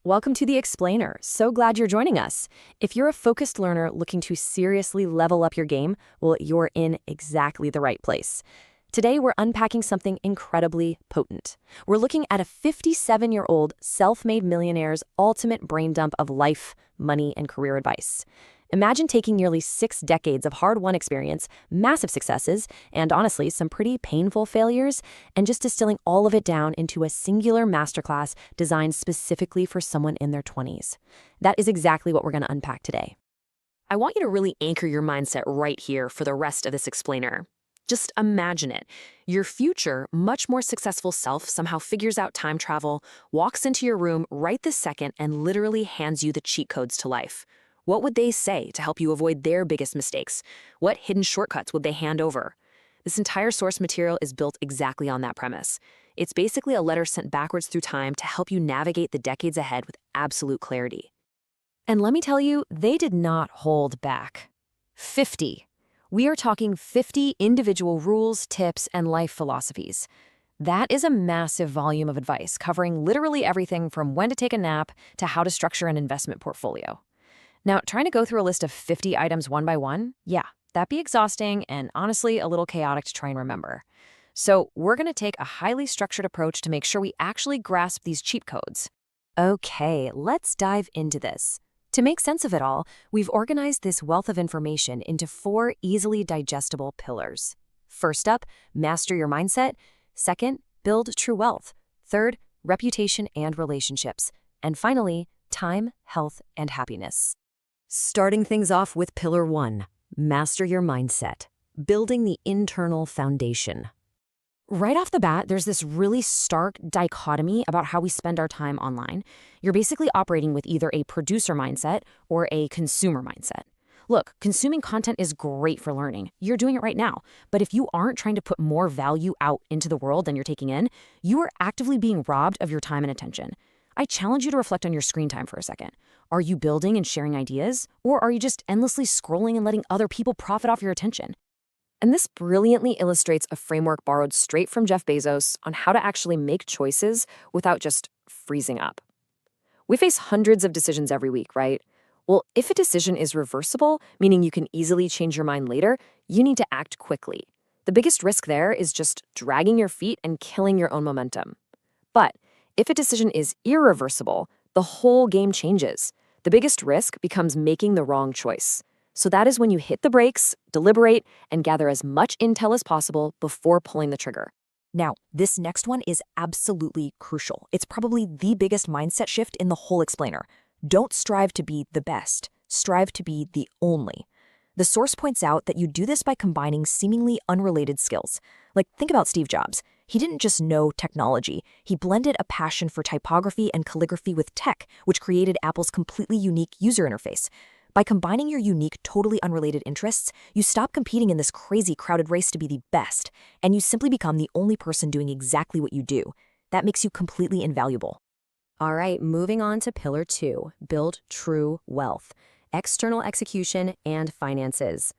Welcome to The Explainer. So glad you're joining us. If you're a focused learner looking to seriously level up your game, well, you're in exactly the right place. Today, we're unpacking something incredibly potent. We're looking at a 57-year-old self-made millionaire's ultimate brain dump of life, money, and career advice. Imagine taking nearly 6 decades of hard-won experience, massive successes, and honestly, some pretty painful failures, and just distilling all of it down into a singular masterclass designed specifically for someone in their 20s. That is exactly what we're going to unpack today. I want you to really anchor your mindset right here for the rest of this explainer. Just imagine it. Your future, much more successful self somehow figures out time travel, walks into your room right this second, and literally hands you the cheat codes to life. What would they say to help you avoid their biggest mistakes? What hidden shortcuts would they hand over? This entire source material is built exactly on that premise. It's basically a letter sent backwards through time to help you navigate the decades ahead with absolute clarity. And let me tell you, they did not hold back. 50. We are talking 50 individual rules, tips, and life philosophies. That is a massive volume of advice covering literally everything from when to take a nap to how to structure an investment portfolio. Now, trying to go through a list of 50 items one by one, yeah, that'd be exhausting and honestly a little chaotic to try and remember. So we're going to take a highly structured approach to make sure we actually grasp these cheat codes. Okay, let's dive into this. To make sense of it all, we've organized this wealth of information into 4 easily digestible pillars. First up, master your mindset. Second, build true wealth. Third, reputation and relationships. And finally, time, health, and happiness. Starting things off with Pillar 1, master your mindset, building the internal foundation. Right off the bat, there's this really stark dichotomy about how we spend our time online. You're basically operating with either a producer mindset or a consumer mindset. Look, consuming content is great for learning. You're doing it right now. But if you aren't trying to put more value out into the world than you're taking in, you are actively being robbed of your time and attention. I challenge you to reflect on your screen time for a second. Are you building and sharing ideas, or are you just endlessly scrolling and letting other people profit off your attention? And this brilliantly illustrates a framework borrowed straight from Jeff Bezos on how to actually make choices without just freezing up. We face hundreds of decisions every week, right? Well, if a decision is reversible, meaning you can easily change your mind later, you need to act quickly. The biggest risk there is just dragging your feet and killing your own momentum. But if a decision is irreversible, the whole game changes. The biggest risk becomes making the wrong choice. So that is when you hit the brakes, deliberate, and gather as much intel as possible before pulling the trigger. Now, this next one is absolutely crucial. It's probably the biggest mindset shift in the whole explainer. Don't strive to be the best. Strive to be the only. The source points out that you do this by combining seemingly unrelated skills. Like, think about Steve Jobs. He didn't just know technology. He blended a passion for typography and calligraphy with tech, which created Apple's completely unique user interface. By combining your unique, totally unrelated interests, you stop competing in this crazy crowded race to be the best, and you simply become the only person doing exactly what you do. That makes you completely invaluable. All right, moving on to Pillar 2, build true wealth, external execution, and finances.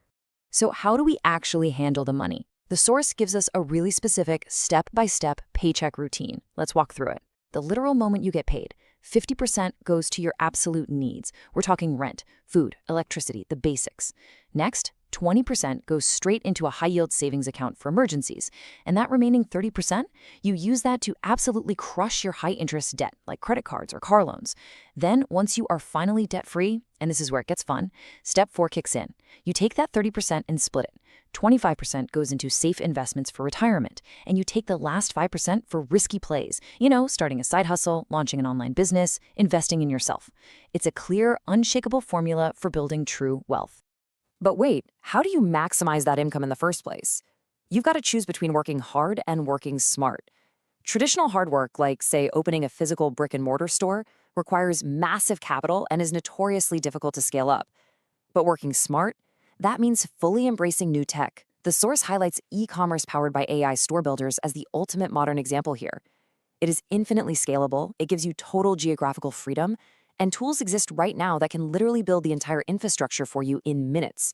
So how do we actually handle the money? The source gives us a really specific step-by-step paycheck routine. Let's walk through it. The literal moment you get paid, 50% goes to your absolute needs. We're talking rent, food, electricity, the basics. Next, 20% goes straight into a high-yield savings account for emergencies. And that remaining 30%, you use that to absolutely crush your high-interest debt, like credit cards or car loans. Then, once you are finally debt-free, and this is where it gets fun, step 4 kicks in. You take that 30% and split it. 25% goes into safe investments for retirement, and you take the last 5% for risky plays. Starting a side hustle, launching an online business, investing in yourself. It's a clear, unshakable formula for building true wealth. But wait, how do you maximize that income in the first place? You've got to choose between working hard and working smart. Traditional hard work, like, say, opening a physical brick-and-mortar store, requires massive capital and is notoriously difficult to scale up. But working smart? That means fully embracing new tech. The source highlights e-commerce powered by AI store builders as the ultimate modern example here. It is infinitely scalable, it gives you total geographical freedom, and tools exist right now that can literally build the entire infrastructure for you in minutes.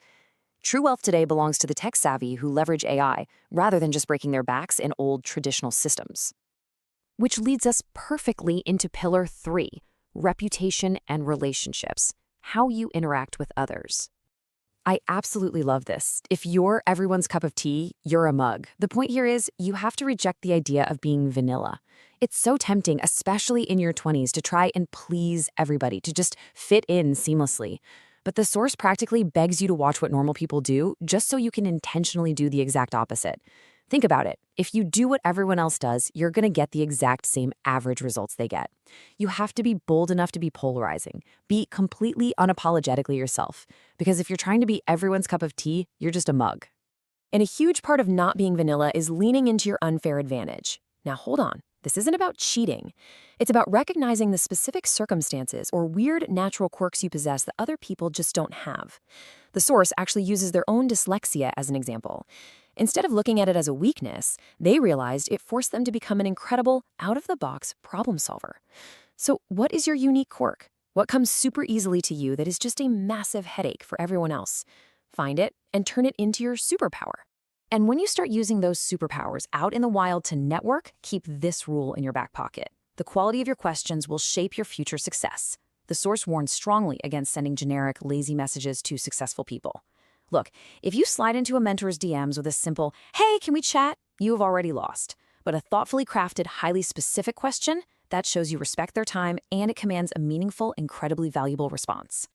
True wealth today belongs to the tech-savvy who leverage AI, rather than just breaking their backs in old traditional systems. Which leads us perfectly into Pillar 3, reputation, and relationships, how you interact with others. I absolutely love this. If you're everyone's cup of tea, you're a mug. The point here is you have to reject the idea of being vanilla. It's so tempting, especially in your 20s, to try and please everybody, to just fit in seamlessly. But the source practically begs you to watch what normal people do just so you can intentionally do the exact opposite. Think about it. If you do what everyone else does, you're going to get the exact same average results they get. You have to be bold enough to be polarizing. Be completely unapologetically yourself. Because if you're trying to be everyone's cup of tea, you're just a mug. And a huge part of not being vanilla is leaning into your unfair advantage. Now hold on. This isn't about cheating. It's about recognizing the specific circumstances or weird natural quirks you possess that other people just don't have. The source actually uses their own dyslexia as an example. Instead of looking at it as a weakness, they realized it forced them to become an incredible, out-of-the-box problem solver. So what is your unique quirk? What comes super easily to you that is just a massive headache for everyone else? Find it and turn it into your superpower. And when you start using those superpowers out in the wild to network, keep this rule in your back pocket. The quality of your questions will shape your future success. The source warns strongly against sending generic, lazy messages to successful people. Look, if you slide into a mentor's DMs with a simple, "Hey, can we chat?" you have already lost. But a thoughtfully crafted, highly specific question, that shows you respect their time and it commands a meaningful, incredibly valuable response.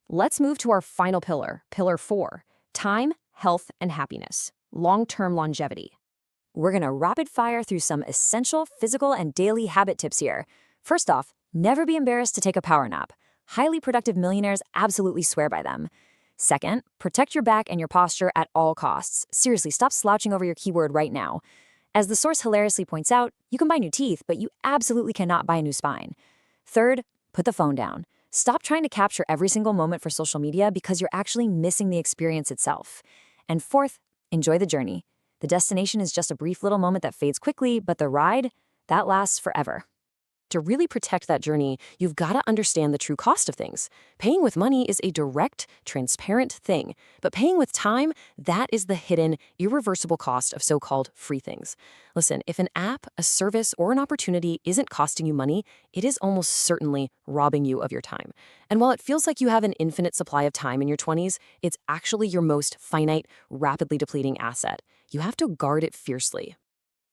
Let's move to our final pillar, pillar 4, time, health, and happiness, long-term longevity. We're going to rapid fire through some essential physical and daily habit tips here. First off, never be embarrassed to take a power nap. Highly productive millionaires absolutely swear by them. Second, protect your back and your posture at all costs. Seriously, stop slouching over your keyboard right now. As the source hilariously points out, you can buy new teeth, but you absolutely cannot buy a new spine. Third, put the phone down. Stop trying to capture every single moment for social media because you're actually missing the experience itself. And fourth, enjoy the journey. The destination is just a brief little moment that fades quickly, but the ride, that lasts forever. To really protect that journey, you've got to understand the true cost of things. Paying with money is a direct, transparent thing, but paying with time, that is the hidden, irreversible cost of so-called free things. Listen, if an app, a service, or an opportunity isn't costing you money, it is almost certainly robbing you of your time. And while it feels like you have an infinite supply of time in your 20s, it's actually your most finite, rapidly depleting asset. You have to guard it fiercely.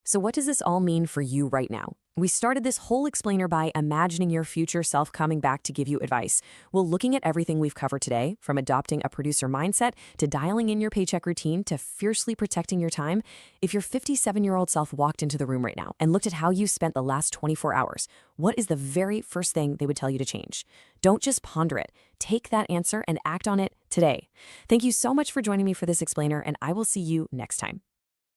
So what does this all mean for you right now? We started this whole explainer by imagining your future self coming back to give you advice. Well, looking at everything we've covered today, from adopting a producer mindset to dialing in your paycheck routine to fiercely protecting your time, if your 57-year-old self walked into the room right now and looked at how you spent the last 24 hours, what is the very first thing they would tell you to change? Don't just ponder it. Take that answer and act on it today. Thank you so much for joining me for this explainer, and I will see you next time.